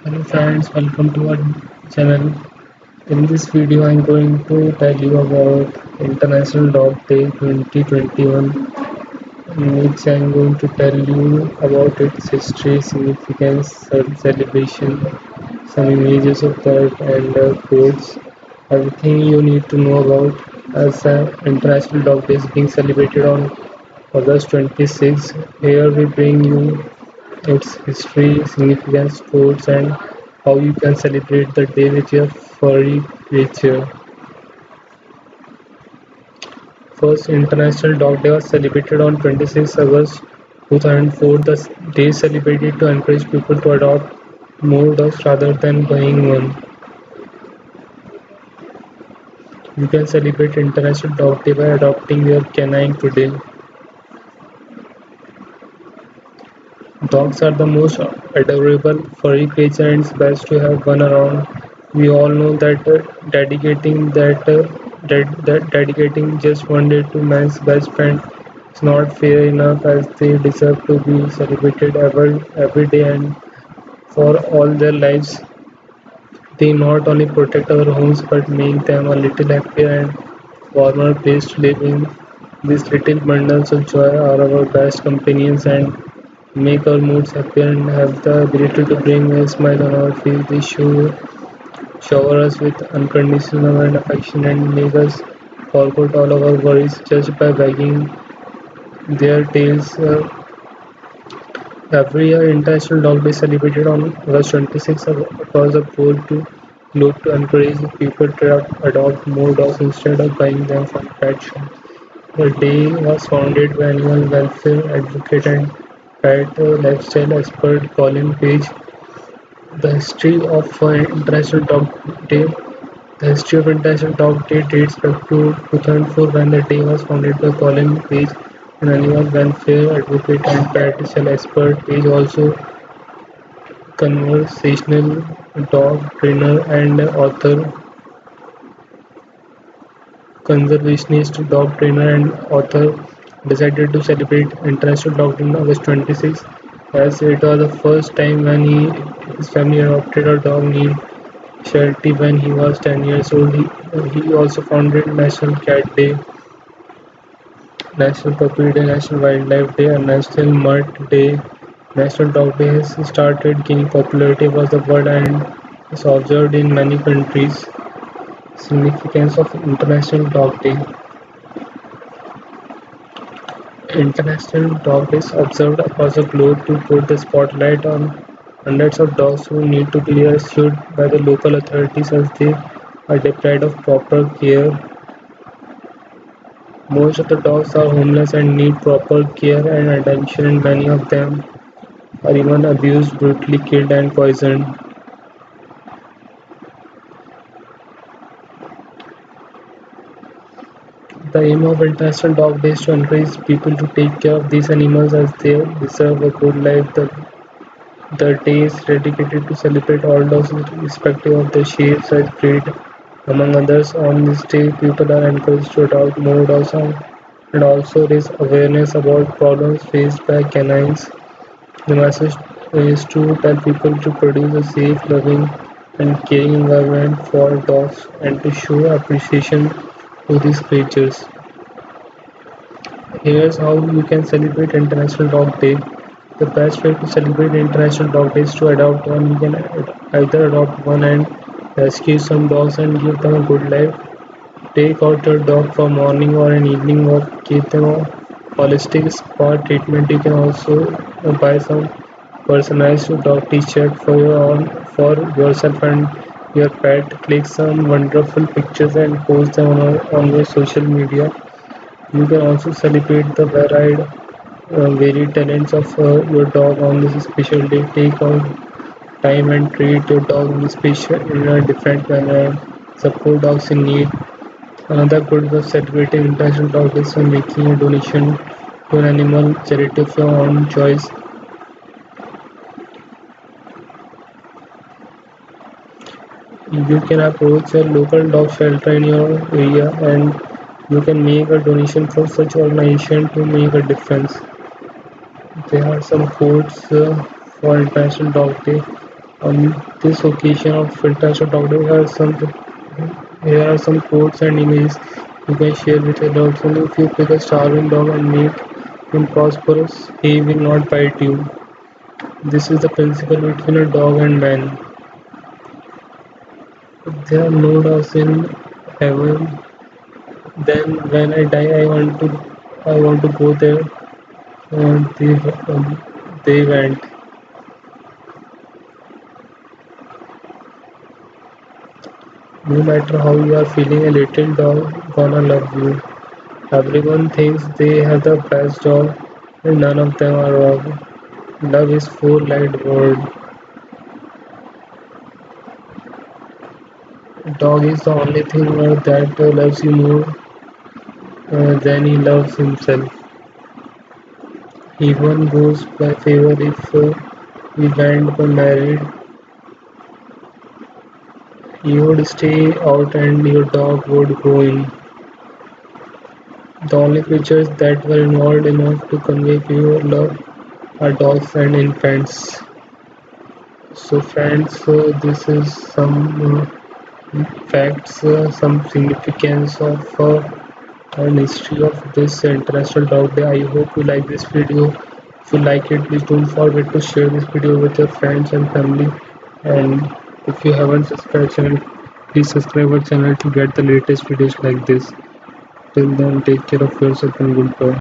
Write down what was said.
Hello friends, welcome to our channel. In this video, I'm going to tell you about International Dog Day 2021, in which I'm going to tell you about its history, significance, celebration, some images of that, and quotes. Everything you need to know about as International Dog Day is being celebrated on August 26. Here we bring you its history, significance, quotes, and how you can celebrate the day with your furry creature. First International Dog Day was celebrated on 26 August 2004. The day is celebrated to encourage people to adopt more dogs rather than buying one. You can celebrate International Dog Day by adopting your canine today. Dogs are the most adorable furry creature and it's best to have one around. We all know that dedicating just one day to man's best friend is not fair enough as they deserve to be celebrated every day and for all their lives. They not only protect our homes but make them a little happier and warmer place to live in. These little bundles of joy are our best companions and make our moods happier and have the ability to bring a smile on our face. They shower us with unconditional and affection and make us forget all our worries just by wagging their tails. Every year, International Dog Day is celebrated on August 26th across the globe to encourage people to adopt more dogs instead of buying them from pet shops. The day was founded by animal welfare advocate and pet lifestyle expert Colin Page. The history of International Dog Day. The history of International Dog Day dates back to 2004 when the day was founded by Colin Page, an animal welfare advocate and pet expert. Page also conversational dog trainer and author, conservationist dog trainer and author, decided to celebrate International Dog Day on August 26 as it was the first time when his family adopted a dog named Sheltie when he was 10 years old. He also founded National Cat Day, National Puppy Day, National Wildlife Day, and National Mutt Day. National Dog Day has started gaining popularity across the world and is observed in many countries. Significance of International Dog Day. International Dog Day is observed across the globe to put the spotlight on hundreds of dogs who need to be rescued by the local authorities as they are deprived of proper care. Most of the dogs are homeless and need proper care and attention, and many of them are even abused, brutally killed, and poisoned. The aim of International Dog Day is to encourage people to take care of these animals as they deserve a good life. The day is dedicated to celebrate all dogs irrespective of their shape, size, breed. Among others, on this day, people are encouraged to adopt more dogs and also raise awareness about problems faced by canines. The message is to tell people to produce a safe, loving, and caring environment for dogs and to show appreciation to these creatures. Here's how you can celebrate International Dog Day. The best way to celebrate International Dog Day is to adopt one. You can either adopt one and rescue some dogs and give them a good life. Take out your dog for morning or an evening walk. Give them a holistic spa treatment. You can also buy some personalized dog T-shirt for your own, for yourself and your pet. Click some wonderful pictures and post them on your social media. You can also celebrate the varied talents of your dog on this special day. Take out time and treat your dog in a different manner. Support dogs in need. Another good way of celebrating International Dog Day is by making a donation to an animal charity of your own choice. You can approach a local dog shelter in your area and you can make a donation for such organization to make a difference. There are some quotes for International Dog Day. On this occasion of International Dog Day, here are some quotes and images you can share with your dogs. And if you pick a starving dog and make him prosperous, he will not bite you. This is the principle between a dog and man. If there are no dogs in heaven, then when I die, I want to go there. They went. No matter how you are feeling, a little dog gonna love you. Everyone thinks they have the best dog, and none of them are wrong. Love is four-legged word. A dog is the only thing that loves you more than he loves himself. Even goes by favor if we went married. You would stay out and your dog would go in. The only creatures that were involved enough to convey pure love are dogs and infants. So friends, this is some facts, some significance of and history of this International Dog Day. I hope you like this video. If you like it, please don't forget to share this video with your friends and family. And if you haven't subscribed channel, please subscribe our channel to get the latest videos like this. Till then, take care of yourself and goodbye.